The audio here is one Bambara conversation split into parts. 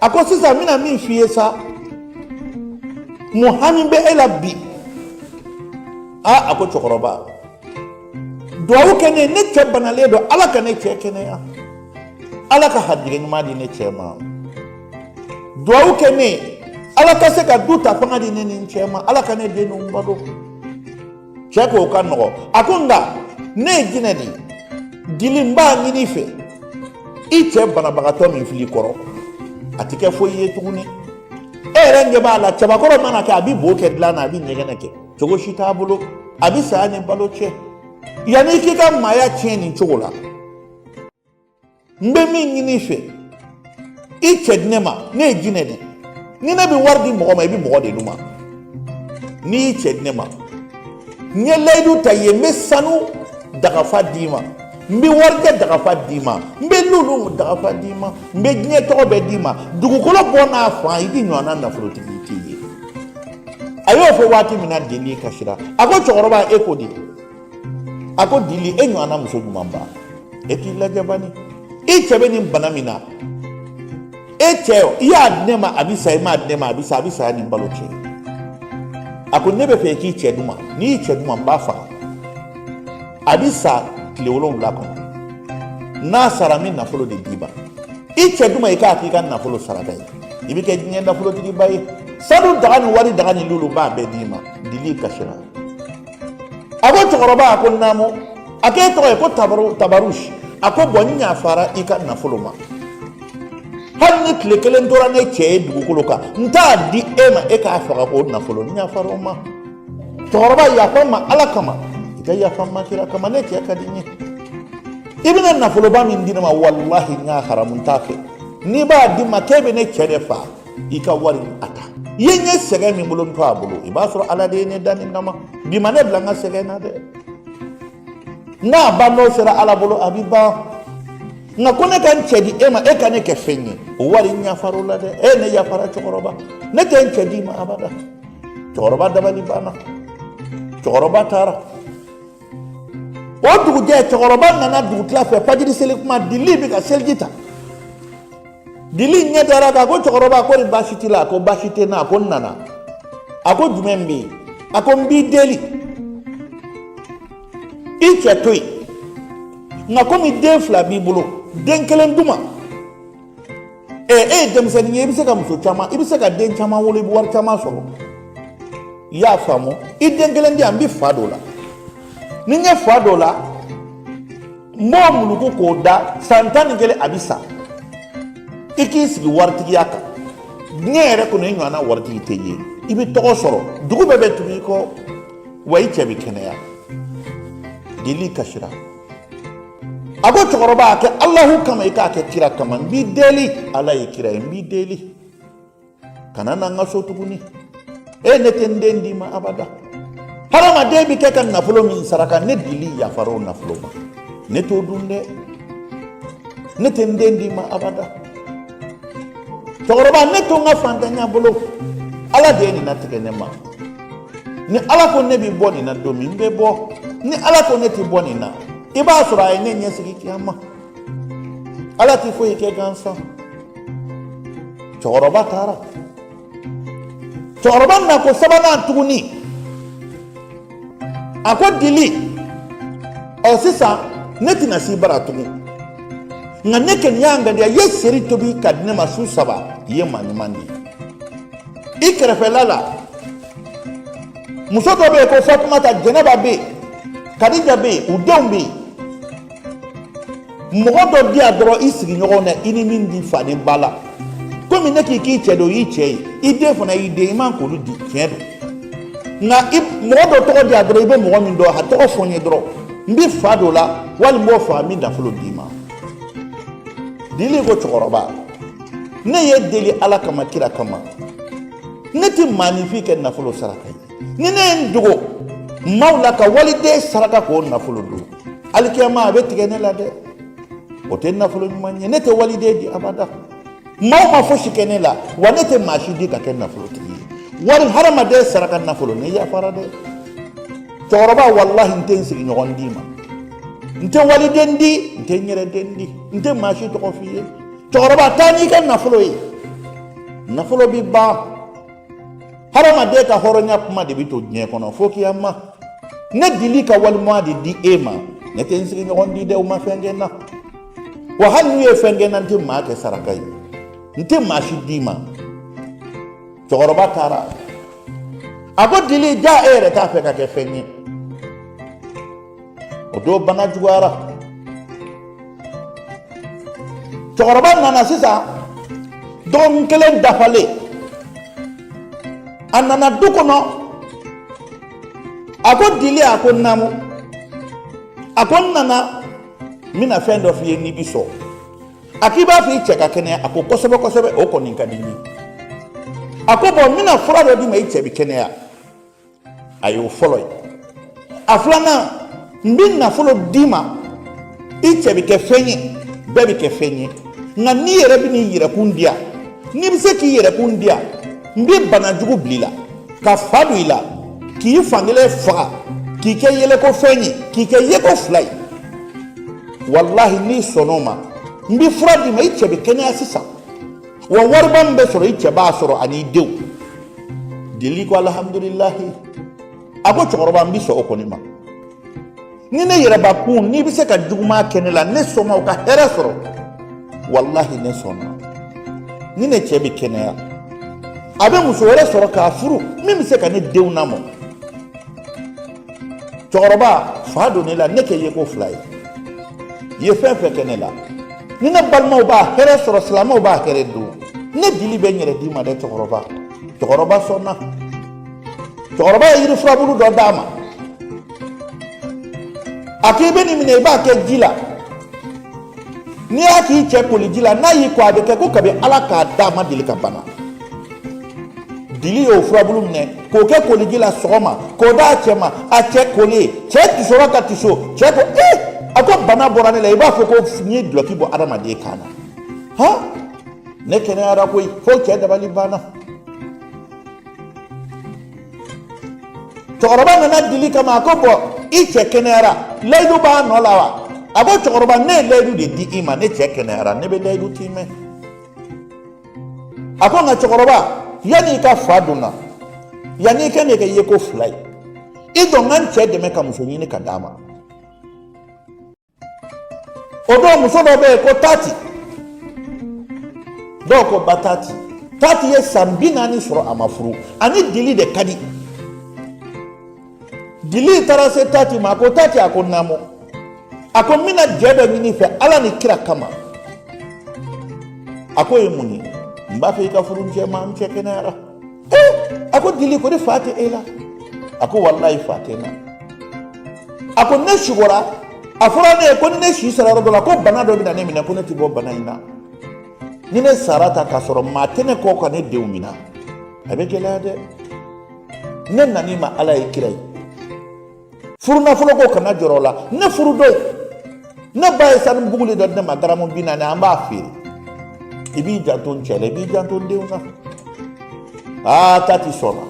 ako sisan mina min f'i ye sa muhami bɛ e la bi a ko cɛkɔrɔba duwawu kɛ ne cɛ banalen don ala ka ne cɛ kɛnɛya ala ka harijɛ ɲuman di ne cɛ ma duwawu kɛ ne ala ka se ka du ta fanga di ne ni n cɛ ma ala ka ne den ninnu balo cɛ ko o ka nɔgɔ a ko nka ne ye jinɛ de dili n b'a ɲini fɛ i cɛ banabagatɔ min fili kɔrɔ a tɛ kɛ foyi ye tuguni e yɛrɛ ɲɛ b'a la cɛbakɔrɔ mana kɛ a bɛ bo kɛ dilan na a bɛ ɲɛgɛnɛ kɛ cogo si t'a bolo a bɛ saya ni balo cɛ yanni k'i ka maaya tiɲɛ nin cogo la n bɛ min ɲini fɛ i cɛ di ne ma ne ye jinɛ de ni ne bɛ wari di mɔgɔ ma i bɛ mɔgɔ de d'u ma n'i y'i cɛ di ne ma n ye layidu ta ye n bɛ sanu dagafa d'i ma n bɛ warijɛ dagafa d'i ma n bɛ lulu dagafa d'i ma n bɛ diɲɛ tɔgɔ bɛɛ d'i ma dugukolo bɔ n'a fan i bɛ ɲɔgɔnna nafolotigi t'i ye a y'o fɔ waati min na Dili kasira a ko cɛkɔrɔba e ko di a ko Dili e ɲɔgɔnna muso ɲuman ba e k'i lajɛ bani i cɛ bɛ nin bana min na e cɛ i y'a di ne ma a bɛ sa i m'a di ne ma a bɛ sa ni balo cɛ a ko ne bɛ fɛ k'i cɛ d'u ma n'i y'i cɛ d'u ma n b'a faga a bɛ sa tile 7 kɔnɔ n'a sara min nafolo de d'i ma i cɛ d'u ma i k'a k'i ka nafolo saraka ye i bɛ kɛ diɲɛ nafolotigiba ye sanu daga ni wari daga ni lulu b'a bɛɛ d'i ma Dili kasira a ko cɛkɔrɔba a ko naamu a ko e tɔgɔ ye ko tabarusi a ko bɔn n yafara i ka nafolo ma hali ni tile 1 tora ne cɛ ye dugukolo kan n t'a di e ma e k'a faga k'o nafolo n yafara o ma cɛkɔrɔba yafa n ma ala kama i ka yafa n ma kira kama ne cɛ ka di n ye i bɛna nafoloba min di ne ma walahi n y'a haramu n t'a fɛ n'i b'a di ma k'e bɛ ne cɛ de fa i ka wari a ta i ye n ye sɛgɛn min bolo n to a bolo i b'a sɔrɔ ala de ye ne da nin nama bi ma ne bila n ka sɛgɛn na dɛ n'a ban n'o sera ala bolo a bɛ ban nka ko ne ka n cɛ di e ma e ka ne kɛ fɛn ye o wari n yafara o la dɛ e ne yafara cɛkɔrɔba ne tɛ n cɛ di ma abada cɛkɔrɔba dabali banna cɛkɔrɔba taara o dugujɛ cɛkɔrɔba nana dugutila fɛ fajiri seli kuma Dili bɛ ka seliji ta Dili ɲɛ dara kan ko cɛkɔrɔba ko ni baasi t'i la a ko baasi tɛ n na a ko n nana a ko jumɛn bɛ yen a ko n b'i deli i cɛ to yen nka komi den 2 b'i bolo den 1 d'u ma e ye denmisɛnnin ye i bɛ se ka muso caman i bɛ se ka den caman wolo i bɛ wari caman sɔrɔ i y'a faamu i den 1 di yan n bɛ fa dɔ la ni n ye fa dɔ la n b'o muluku k'o da san 11 a bɛ sa i k'i sigi waritigiya kan diɲɛ yɛrɛ kɔnɔ i ɲɔgɔnna waritigi tɛ ye i bɛ tɔgɔ sɔrɔ dugu bɛɛ bɛ tugu i kɔ wa i cɛ bɛ kɛnɛya Dili kasira a ko cɛkɔrɔba a kɛ alahu kama i k'a kɛ kira kama n b'i deli ala ye kira ye n b'i deli kana na n ka so tuguni e ne tɛ n den d'i ma abada hadamaden bɛ kɛ ka nafolo min saraka ne Dili yafara o nafolo ma ne t'o dun dɛ ne tɛ n den d'i ma abada cɛkɔrɔba ne to n ka fantanya bolo ala de ye nin latigɛ ne ma ni ala ko ne bɛ bɔ nin na don min n bɛ bɔ ni ala ko ne tɛ bɔ nin na i b'a sɔrɔ a ye ne ɲɛsigi kiyama ala tɛ foyi kɛ gansan cɛkɔrɔba taara cɛkɔrɔba na ko 3nan tuguni a ko Dili ɔ sisan ne tɛna s'i bara tugun nka ne kɔni y'a ŋaniya i ye seri tobi ka di ne ma su 3 i ye maa ɲuman de ye i kɛrɛfɛla la muso dɔ bɛ yen ko Fatumata Jɛnɛba bɛ yen Kadija bɛ yen u denw bɛ yen mɔgɔ dɔ di yan dɔrɔn i sigiɲɔgɔn na i ni min di fa ni ba la komi ne k'i cɛ don o y'i cɛ ye i den fana y'i den i man k'olu di tiɲɛ don nka mɔgɔ dɔ tɔgɔ di yan dɔrɔn i bɛ mɔgɔ min dɔn a tɔgɔ fɔ n ye dɔrɔn n bɛ fa dɔ la wali n b'o fa n bɛ nafolo d'i ma Dili ko cɛkɔrɔba ne ye deli ala kama kira kama ne tɛ maanifin kɛ nafolo saraka ye ni ne ye n dogo maaw la ka waliden saraka k'o nafolo don alikiyama a bɛ tigɛ ne la dɛ o tɛ nafolo ɲuman ye ne tɛ waliden di abada maaw ma fosi kɛ ne la wa ne tɛ maa si di ka kɛ nafolotigi ye wari hadamaden saraka nafolo ne yafara dɛ cɛkɔrɔba walahi n tɛ n sigiɲɔgɔn d'i ma n tɛ waliden di n tɛ n yɛrɛ den di n tɛ maa si tɔgɔ f'i ye cɛkɔrɔba taa n'i ka nafolo ye nafolo bi ba harama de ka horonya kuma de bi to nye kono foki amma ne dili ka walma de di ema ne ten sigi ngon di de uma fenge na wa hal ni e fenge nan tim ma ke sarakai ntim ma shi dima chogoroba tara abo dili ja ere ta fe ka ke fenyi odo bana juara chogoroba nana sisa don kelen dafale anana dukono ako dili ako namu ako nana mina friend of ye ni biso akiba fi cheka kene ako kosobe oko ninka dini ako bo mina fura do di mai chebi kene ya ayo follow aflana mbina follow dima ichebi ke fenyi bebi ke fenyi nga ni yere bi ni yere kundia ni bise ki yere kundia mbi bana jugu blila ka fadu ila ki fangele fa ki ke yele ko fenyi ki ke ye ko fly wallahi ni sonoma mbi fradi mai chebe kenya sisa wa warban be soro iche ba soro ani dew dili ko alhamdulillah ako choroba mbi so okonima ni ne yere ba kun ni bise ka juguma kenela ne soma ka hera soro wallahi ne soma ni ne chebe kenya abe muso wala soro ka furu mimi se ka ne dew namo choroba fado ne la ne ke ye ko fly ye fefe kenela ni ne balma ba here soro salama ba here do ne dili be nyere di ma de choroba sonna choroba yiri frabulu do dama akibe ni mine ba ke jila ni aki che poli jila na yi kwa be ke ko kabe alaka dama dili ka bana dili o frabulu mne ko ke poli jila soma ko da chema a che koli che tisoro ka tiso che ko ako bana borane la iba foko ni bloki bo adama de kana ha ne kene ara koy fo ke da bali bana choroba na dili kama ko bo iche kene ara leidu ba no lawa abo choroba ne leidu de di ima ne che kene ara ne be leidu time ako na choroba yani ka faduna yani kene ke yeko fly ido ngan che de me kamusoni ne kadama odo muso do be ko 30 do ko batati 30 ye sambina ni soro amafuru ani dili de kadi dili tara se 30 ma ko 30 ako namo ako mina jebe ni fe ala ni kira kama ako yemuni mba fe ka furu nje ma mche kenara ako dili ko de fati ela ako wallahi fatina ako ne shugora afura ne ko ne shi sararo do la ko bana do bi na ne mina ko ne ti bo bana ina ni ne sarata ka soro matene ko ko ne deumina abe gelade ne nani ma ala ikirai furu na fulo ko kana jorola ne furu do ne baye san buguli do ne magaramu bina ne amba firi ibi janton chele ibi janton deuna tati sona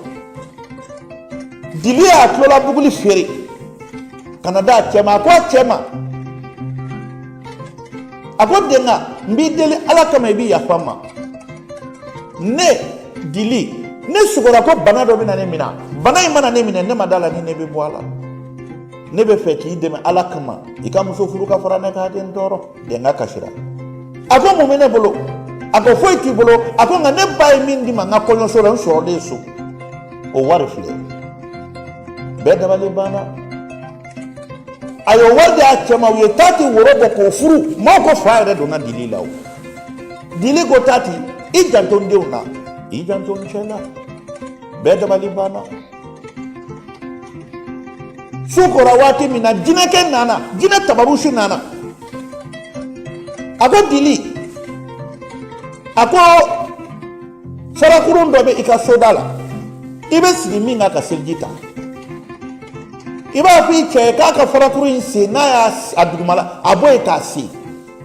dilia klola buguli firi Canada chema ko chema ako denga mbi deli ala kama bi ya fama ne dili ne sugora ko bana do bina ne mina bana imana ne mina ne madala ni ne be boala ne be feki de ala kama ikamu so furu ka fara ne ka den toro denga kashira ako mo mene bolo ako foi ti bolo ako nga ne bay min di ma nga konyo so ran so de so o warfle be da bale bana ayo wada chama we 30 worobo ko furu moko faare do na dili law dili ko 30 ijanton deuna ijanton chela beda balibana sukora wati mina jina ken nana jina tabarushi nana ako dili ako sara kurundo be ikasodala ibe siliminga ka seljita iba fi che ka fara kuru inse na ya adugumala aboy ka si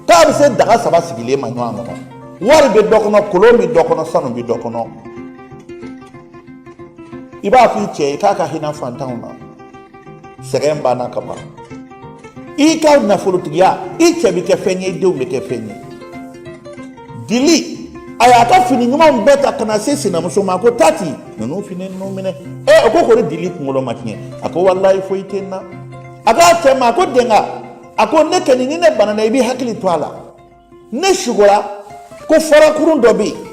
ka bi se daga saba sigile manyo amono wari be dokono kolomi dokono sanu bi dokono iba fi che ka hina fantauna seremba na kama ika na fulutiya iche bi ke fenye de be ke fenye dili aya ka fini ɲuman bɛɛ ta kana se sinamuso ma ko tati ninnu fini ninnu minɛ o ko k'o dili kunkolo ma tiɲɛ a ko walayi foyi tɛ n na a k'a cɛ ma a ko denga a ko ne kɛni ni ne banana i b'i hakili to a la ne sugora ko farakurun dɔ bɛ yen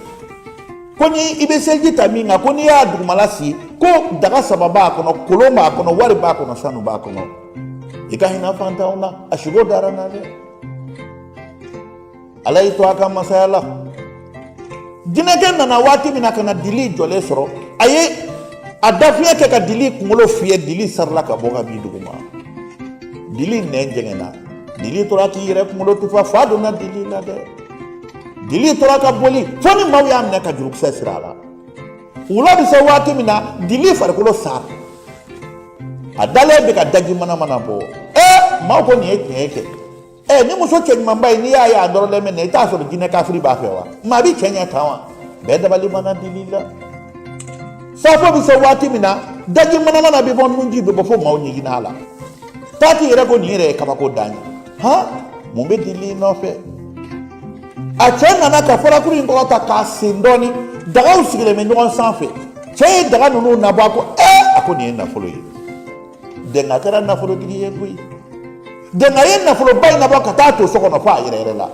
ko ni i bɛ seliji ta min kan ko n'i y'a dugumala si ko daga 3 b'a kɔnɔ kolon b'a kɔnɔ wari b'a kɔnɔ sanu b'a kɔnɔ i ka hinɛ fantanw na a sugo dara n na dɛ ala y'i to a ka masaya la jinɛkɛ nana waati min na ka na dili jɔlen sɔrɔ a ye a dafiɲɛ kɛ ka dili kunkolo fiyɛ dili sarila ka bɔ ka bin duguma dili nɛn jɛngɛnna dili tora k'i yɛrɛ kunkolo tufa fa donna dili la dɛ dili tora ka boli fo ni maaw y'a minɛ ka jurukisɛ siri a la wula bɛ se waati min na dili farikolo sara a dalen bɛ ka daji manamana bɔ maaw ko nin ye tiɲɛ kɛ ni muso cɛ ɲumanba ye n'i y'a ye a nɔrɔlen bɛ na i t'a sɔrɔ jinɛ kafiri b'a fɛ wa maa bɛ cɛ ɲɛ tan wa bɛɛ dabali mana dili la safo bɛ se waati min na daji manamana bɛ bɔ nunji bɛ bɔ fo maaw ɲɛginna a la taati yɛrɛ ko nin yɛrɛ ye kabako dan ye mun bɛ dili nɔfɛ a cɛ nana ka farakuru in kɔrɔ ta k'a sen dɔɔni dagaw sigilen bɛ ɲɔgɔn sanfɛ cɛ ye daga ninnu nabɔ a ko a ko nin ye nafolo ye denga kɛra nafolotigi ye koyi denga ye nafoloba in nabɔ ka taa to so kɔnɔ fo a yɛrɛ yɛrɛ la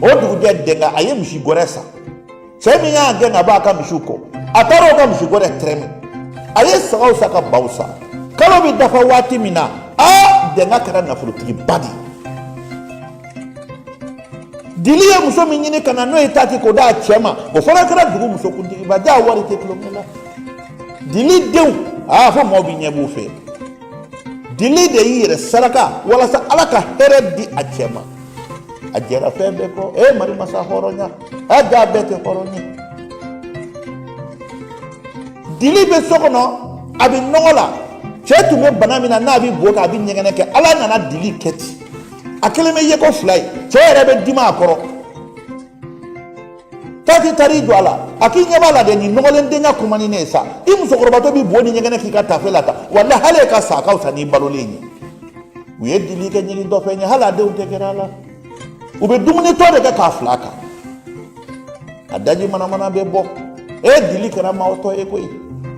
o dugujɛ denga a ye misi gɔrɛ san cɛ min y'a gɛn ka bɔ a ka misiw kɔ a taara o ka misi gɔrɛ tɛrɛmɛ a ye sagaw san ka baw san kalo bɛ dafa waati min na denga kɛra nafolotigiba de dili ye muso min ɲini ka na n'o ye tati k'o d'a cɛ ma o fana kɛra dugu musokuntigiba jaa wari tɛ tulonkɛ la dili denw fo maaw bɛ ɲɛ b'u fɛ dili de y'i yɛrɛ saraka walasa ala ka hɛrɛ di a cɛ ma a jɛra fɛn bɛɛ kɔ mari masa hɔrɔnya jaa bɛɛ tɛ hɔrɔn ye dili bɛ so kɔnɔ a bɛ nɔgɔ la cɛ tun bɛ bana min na n'a bɛ bo kɛ a bɛ ɲɛgɛnɛ kɛ ala nana dili kɛ ten a kelen bɛ ye ko 2 ye cɛ yɛrɛ bɛ dimi a kɔrɔ tati tari jɔ a la a k'i ɲɛ b'a la dɛ nin nɔgɔlen denkɛ kumani ne ye sa i musokɔrɔbatɔ bɛ bo ni ɲɛgɛnɛ k'i ka tafe la ta wala hali ka sa ka fisa n'i balolen ye u ye dili kɛ ɲɛgɛn dɔ fɛ ɲɛ hali a denw tɛ kɛra a la u bɛ dumunitɔ de kɛ k'a fila kan a daji manamana bɛ bɔ dili kɛra maawtɔ ye koyi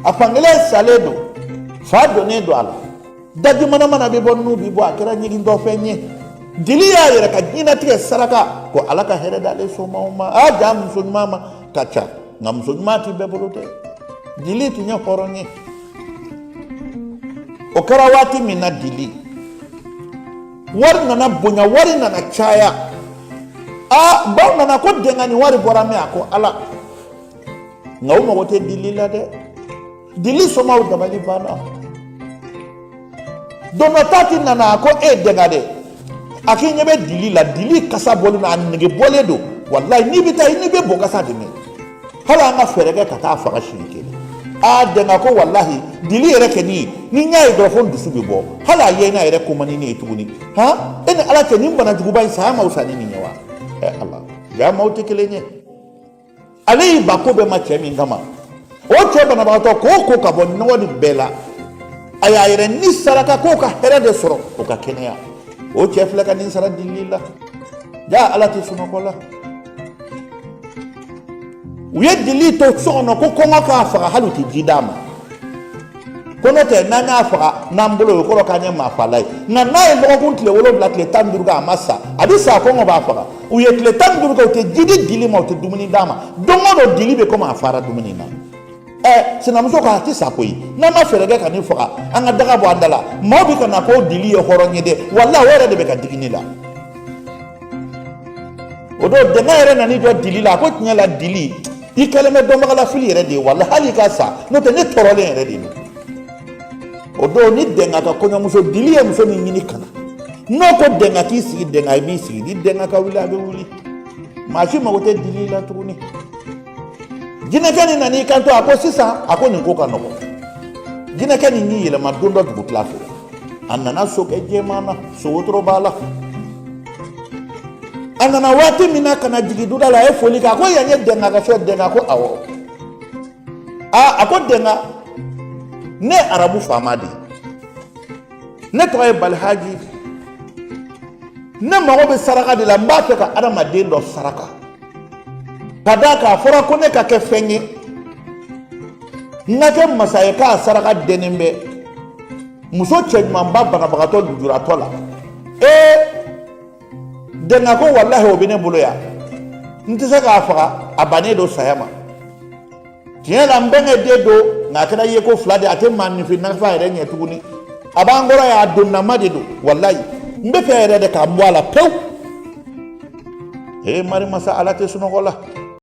a fankelen salen don fa donnen don a la daji manamana bɛ bɔ n'u bɛ bɔ a kɛra ɲɛgɛn dɔ fɛn ye dili y'a yɛrɛ ka diɲɛlatigɛ saraka ko ala ka hɛrɛ d'ale somaw ma jaa muso ɲuman ma ka ca nka muso ɲuman tɛ bɛɛ bolo dɛ dili tun ye hɔrɔn ye o kɛra waati min na dili wari nana bonya wari nana caya baw nana ko denga ni wari bɔra min a ko ala nka u mago tɛ dili la dɛ dili somaw dabali banna don dɔ tati nana a ko denga dɛ a k'i ɲɛ bɛ dili la dili kasa bɔlen don a nege bɔlen don walayi n'i bɛ taa n'i bɛ bɔ kasa de mɛn hali an ka fɛɛrɛ kɛ ka taa faga siɲɛ kelen denga ko walahi dili yɛrɛ kɛ ni y'a ye dɔrɔn fo n dusu bɛ bɔ hali a ye n'a yɛrɛ ko man di ne ye tuguni e ni ala cɛ nin bana juguba in saya ma wusa ni nin ye wa ala jaa maaw tɛ kelen ye ale y'i ba ko bɛɛ ma cɛ min kama o cɛ banabagatɔ k'o ko ka bɔ nɔgɔ nin bɛɛ la a y'a yɛrɛ ni saraka k'o ka hɛrɛ de sɔrɔ o ka kɛnɛya o cɛ filɛ ka nin sara dili la jaa ala tɛ sunɔgɔ la u ye dili to so kɔnɔ ko kɔngɔ k'a faga hali u tɛ ji d'a ma ko n'o tɛ n'an y'a faga n'an bolo o kɔrɔ k'an ye maa fala ye nka n'a ye dɔgɔkun tile 7 tile 15 kɛ a ma sa a bɛ sa kɔngɔ b'a faga u ye tile 15 kɛ u tɛ ji di dili ma u tɛ dumuni d'a ma don o don dili bɛ komi a fara dumuni na sinamuso ko a tɛ sa koyi n'an ma fɛɛrɛ kɛ ka nin faga an ka daga bɔ an da la maaw bɛ ka na ko dili ye hɔrɔn ye dɛ walahi o yɛrɛ de bɛ ka digi ne la o don dɛmɛ yɛrɛ nan'i jɔ dili la a ko tiɲɛ la dili i kɛlen bɛ dɔnbagala fili yɛrɛ de ye walahi hali ka sa n'o tɛ ne tɔɔrɔlen yɛrɛ de don o don ni dɛnga ka kɔɲɔmuso dili ye muso min ɲini kana n'o ko dɛnga k'i sigi dɛnga i b'i sigi ni dɛnga ka wuli a bɛ wuli maa si mago tɛ dili la tuguni jinɛkɛ nin nan'i kanto a ko sisan a ko nin ko ka nɔgɔ jinɛkɛ nin y'i yɛlɛma don dɔ dugutila fɛ a nana so kɛ jɛman na so wotoro b'a la a nana waati min na ka na jigin duda la a ye foli kɛ a ko yan ye dɛnga ka so dɛnga ko awɔ a ko dɛnga ne ye arabu faama de ye ne tɔgɔ ye balihaji ne mago bɛ saraka de la n b'a fɛ ka adamaden dɔ saraka ka da k'a fɔra ko ne ka kɛ fɛn ye n ka kɛ masa ye k'a saraka dennen bɛ muso cɛɲumanba banabagatɔ lujuratɔ la denga ko wallahi o bɛ ne bolo yan n tɛ se k'a faga a bannen don saya ma tiɲɛ la n bɛnkɛ den don nka a kɛra ye ko fila de a tɛ maanifin nafa yɛrɛ ɲɛ tuguni a b'an kɔrɔ yan a donnama de don wallahi n bɛ fɛ yɛrɛ de k'a bɔ a la pewu marimasa ala tɛ sunɔgɔ la